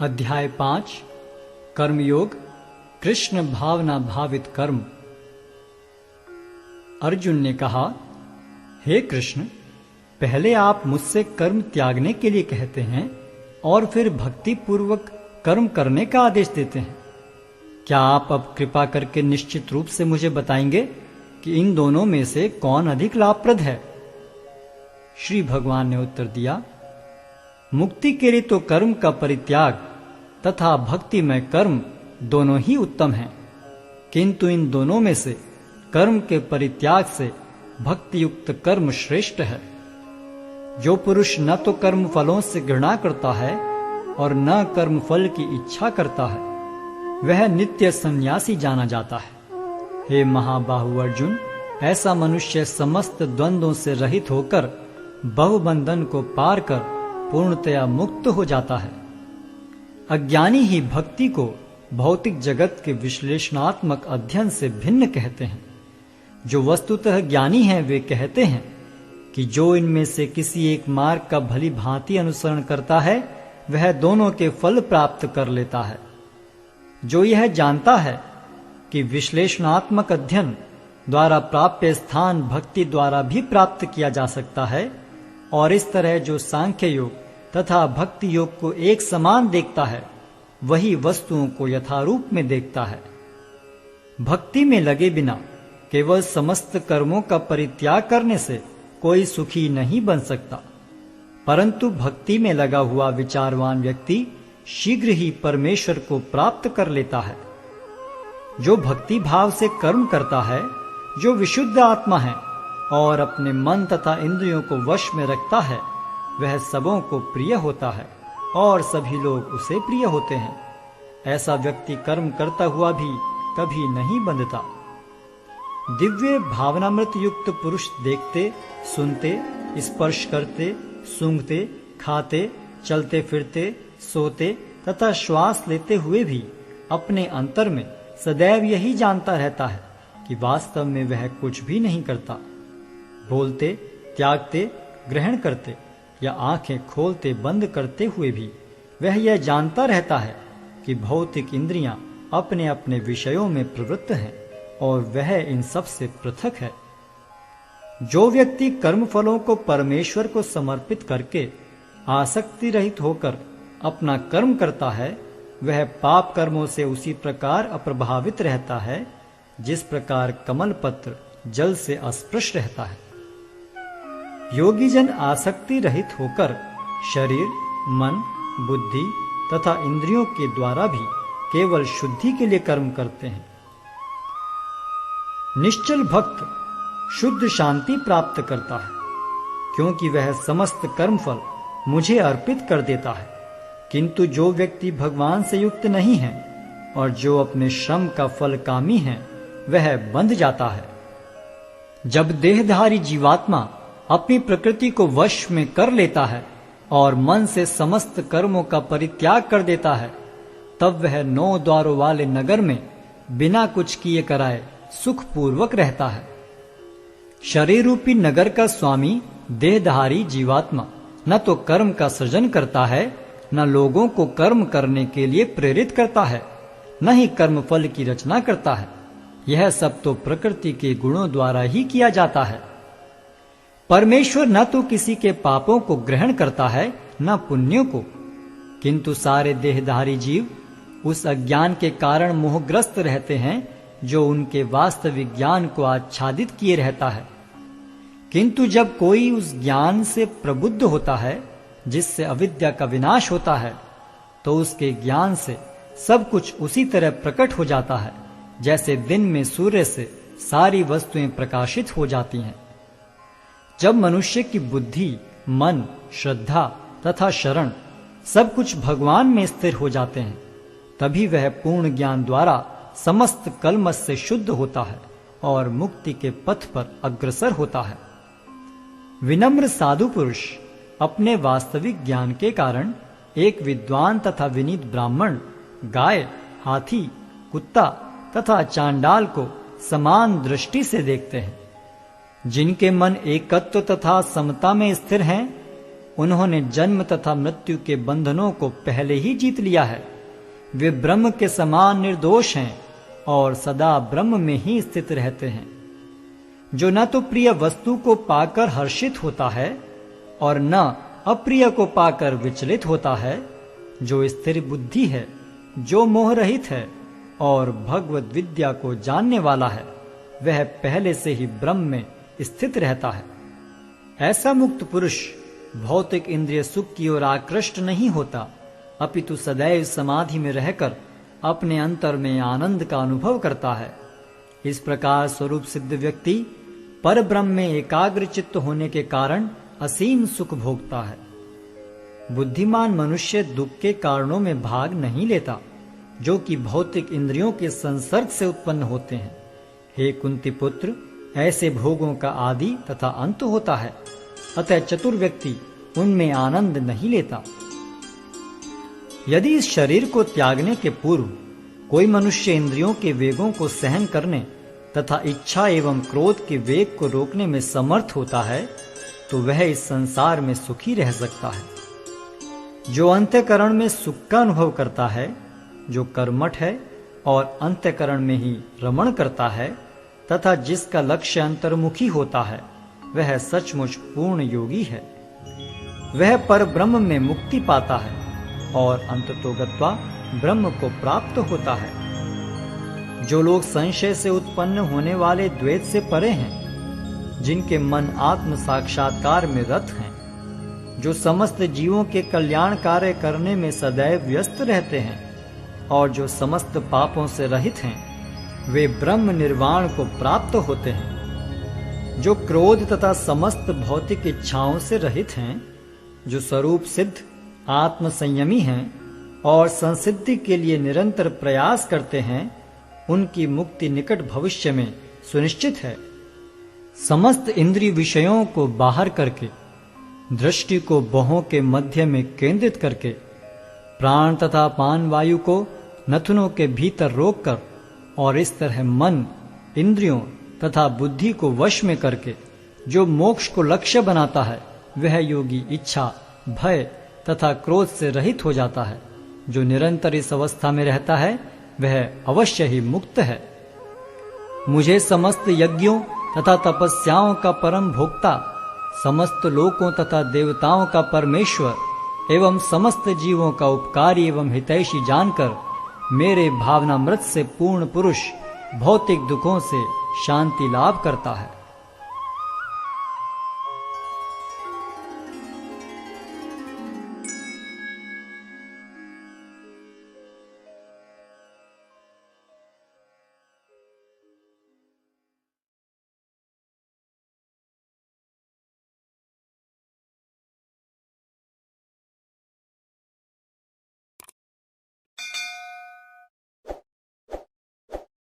अध्याय 5 कर्मयोग कृष्ण भावना भावित कर्म। अर्जुन ने कहा, हे कृष्ण, पहले आप मुझसे कर्म त्यागने के लिए कहते हैं और फिर भक्ति पूर्वक कर्म करने का आदेश देते हैं। क्या आप अब कृपा करके निश्चित रूप से मुझे बताएंगे कि इन दोनों में से कौन अधिक लाभप्रद है? श्री भगवान ने उत्तर दिया, मुक्ति के लिए तो कर्म का परित्याग तथा भक्ति में कर्म दोनों ही उत्तम हैं, किंतु इन दोनों में से कर्म के परित्याग से भक्ति युक्त कर्म श्रेष्ठ है। जो पुरुष न तो कर्म फलों से घृणा करता है और न कर्म फल की इच्छा करता है, वह नित्य सन्यासी जाना जाता है। हे महाबाहु अर्जुन, ऐसा मनुष्य समस्त द्वंद्वों से रहित होकर बहुबंधन को पार कर पूर्णतया मुक्त हो जाता है। अज्ञानी ही भक्ति को भौतिक जगत के विश्लेषणात्मक अध्ययन से भिन्न कहते हैं। जो वस्तुतः ज्ञानी हैं वे कहते हैं कि जो इनमें से किसी एक मार्ग का भली भांति अनुसरण करता है वह दोनों के फल प्राप्त कर लेता है। जो यह जानता है कि विश्लेषणात्मक अध्ययन द्वारा प्राप्य स्थान भक्ति द्वारा भी प्राप्त किया जा सकता है, और इस तरह जो सांख्य योग तथा भक्ति योग को एक समान देखता है वही वस्तुओं को यथारूप में देखता है। भक्ति में लगे बिना केवल समस्त कर्मों का परित्याग करने से कोई सुखी नहीं बन सकता, परंतु भक्ति में लगा हुआ विचारवान व्यक्ति शीघ्र ही परमेश्वर को प्राप्त कर लेता है। जो भक्ति भाव से कर्म करता है, जो विशुद्ध आत्मा है और अपने मन तथा इंद्रियों को वश में रखता है, वह सबों को प्रिय होता है और सभी लोग उसे प्रिय होते हैं। ऐसा व्यक्ति कर्म करता हुआ भी कभी नहीं बंधता। दिव्य भावनामृत युक्त पुरुष देखते, सुनते, स्पर्श करते, सूंघते, खाते, चलते फिरते, सोते तथा श्वास लेते हुए भी अपने अंतर में सदैव यही जानता रहता है कि वास्तव में वह कुछ भी नहीं करता। बोलते, त्यागते, ग्रहण करते या आंखें खोलते बंद करते हुए भी वह यह जानता रहता है कि भौतिक इंद्रियां अपने अपने विषयों में प्रवृत्त हैं और वह इन सब से पृथक है। जो व्यक्ति कर्म फलों को परमेश्वर को समर्पित करके आसक्ति रहित होकर अपना कर्म करता है, वह पाप कर्मों से उसी प्रकार अप्रभावित रहता है जिस प्रकार कमल पत्र जल से अस्पृश रहता है। योगी जन आसक्ति रहित होकर शरीर, मन, बुद्धि तथा इंद्रियों के द्वारा भी केवल शुद्धि के लिए कर्म करते हैं। निश्चल भक्त शुद्ध शांति प्राप्त करता है, क्योंकि वह समस्त कर्मफल मुझे अर्पित कर देता है। किंतु जो व्यक्ति भगवान से युक्त नहीं है और जो अपने श्रम का फल कामी है, वह बंध जाता है। जब देहधारी जीवात्मा अपनी प्रकृति को वश में कर लेता है और मन से समस्त कर्मों का परित्याग कर देता है, तब वह 9 द्वारों वाले नगर में बिना कुछ किए कराए सुखपूर्वक रहता है। शरीर रूपी नगर का स्वामी देहधारी जीवात्मा न तो कर्म का सृजन करता है, न लोगों को कर्म करने के लिए प्रेरित करता है, न ही कर्म फल की रचना करता है। यह सब तो प्रकृति के गुणों द्वारा ही किया जाता है। परमेश्वर न तो किसी के पापों को ग्रहण करता है न पुण्यों को, किंतु सारे देहधारी जीव उस अज्ञान के कारण मोहग्रस्त रहते हैं जो उनके वास्तविक ज्ञान को आच्छादित किए रहता है। किंतु जब कोई उस ज्ञान से प्रबुद्ध होता है जिससे अविद्या का विनाश होता है, तो उसके ज्ञान से सब कुछ उसी तरह प्रकट हो जाता है जैसे दिन में सूर्य से सारी वस्तुएं प्रकाशित हो जाती हैं। जब मनुष्य की बुद्धि, मन, श्रद्धा तथा शरण सब कुछ भगवान में स्थिर हो जाते हैं, तभी वह पूर्ण ज्ञान द्वारा समस्त कलमश से शुद्ध होता है और मुक्ति के पथ पर अग्रसर होता है। विनम्र साधु पुरुष अपने वास्तविक ज्ञान के कारण एक विद्वान तथा विनीत ब्राह्मण, गाय, हाथी, कुत्ता तथा चांडाल को समान दृष्टि से देखते हैं। जिनके मन एकत्व तथा समता में स्थिर हैं, उन्होंने जन्म तथा मृत्यु के बंधनों को पहले ही जीत लिया है। वे ब्रह्म के समान निर्दोष हैं और सदा ब्रह्म में ही स्थित रहते हैं। जो न तो प्रिय वस्तु को पाकर हर्षित होता है और न अप्रिय को पाकर विचलित होता है, जो स्थिर बुद्धि है, जो मोह रहित है और भगवत विद्या को जानने वाला है, वह पहले से ही ब्रह्म में स्थित रहता है। ऐसा मुक्त पुरुष भौतिक इंद्रिय सुख की ओर आकृष्ट नहीं होता, अपितु सदैव समाधि में रहकर अपने अंतर में आनंद का अनुभव करता है। इस प्रकार स्वरूप सिद्ध व्यक्ति पर ब्रह्म में एकाग्र चित्त होने के कारण असीम सुख भोगता है। बुद्धिमान मनुष्य दुख के कारणों में भाग नहीं लेता, जो कि भौतिक इंद्रियों के संसर्ग से उत्पन्न होते हैं। हे कुंती पुत्र, ऐसे भोगों का आदि तथा अंत होता है, अतः चतुर व्यक्ति उनमें आनंद नहीं लेता। यदि इस शरीर को त्यागने के पूर्व कोई मनुष्य इंद्रियों के वेगों को सहन करने तथा इच्छा एवं क्रोध के वेग को रोकने में समर्थ होता है, तो वह इस संसार में सुखी रह सकता है। जो अंतःकरण में सुख का अनुभव करता है, जो कर्मठ है और अंतःकरण में ही रमण करता है तथा जिसका लक्ष्य अंतर्मुखी होता है, वह सचमुच पूर्ण योगी है। वह पर ब्रह्म में मुक्ति पाता है और अंततोगत्वा ब्रह्म को प्राप्त होता है। जो लोग संशय से उत्पन्न होने वाले द्वैत से परे हैं, जिनके मन आत्म साक्षात्कार में रत हैं, जो समस्त जीवों के कल्याण कार्य करने में सदैव व्यस्त रहते हैं और जो समस्त पापों से रहित हैं, वे ब्रह्म निर्वाण को प्राप्त होते हैं। जो क्रोध तथा समस्त भौतिक इच्छाओं से रहित हैं, जो स्वरूप सिद्ध आत्म संयमी हैं और संसिद्धि के लिए निरंतर प्रयास करते हैं, उनकी मुक्ति निकट भविष्य में सुनिश्चित है। समस्त इंद्रिय विषयों को बाहर करके, दृष्टि को बाहों के मध्य में केंद्रित करके, प्राण तथा पान वायु को नथुनों के भीतर रोककर और इस तरह मन, इंद्रियों तथा बुद्धि को वश में करके जो मोक्ष को लक्ष्य बनाता है, वह योगी इच्छा, भय तथा क्रोध से रहित हो जाता है। जो निरंतर इस अवस्था में रहता है, वह अवश्य ही मुक्त है। मुझे समस्त यज्ञों तथा तपस्याओं का परम भोक्ता, समस्त लोकों तथा देवताओं का परमेश्वर एवं समस्त जीवों का उपकारी एवं हितैषी जानकर मेरे भावनामृत से पूर्ण पुरुष भौतिक दुखों से शांति लाभ करता है।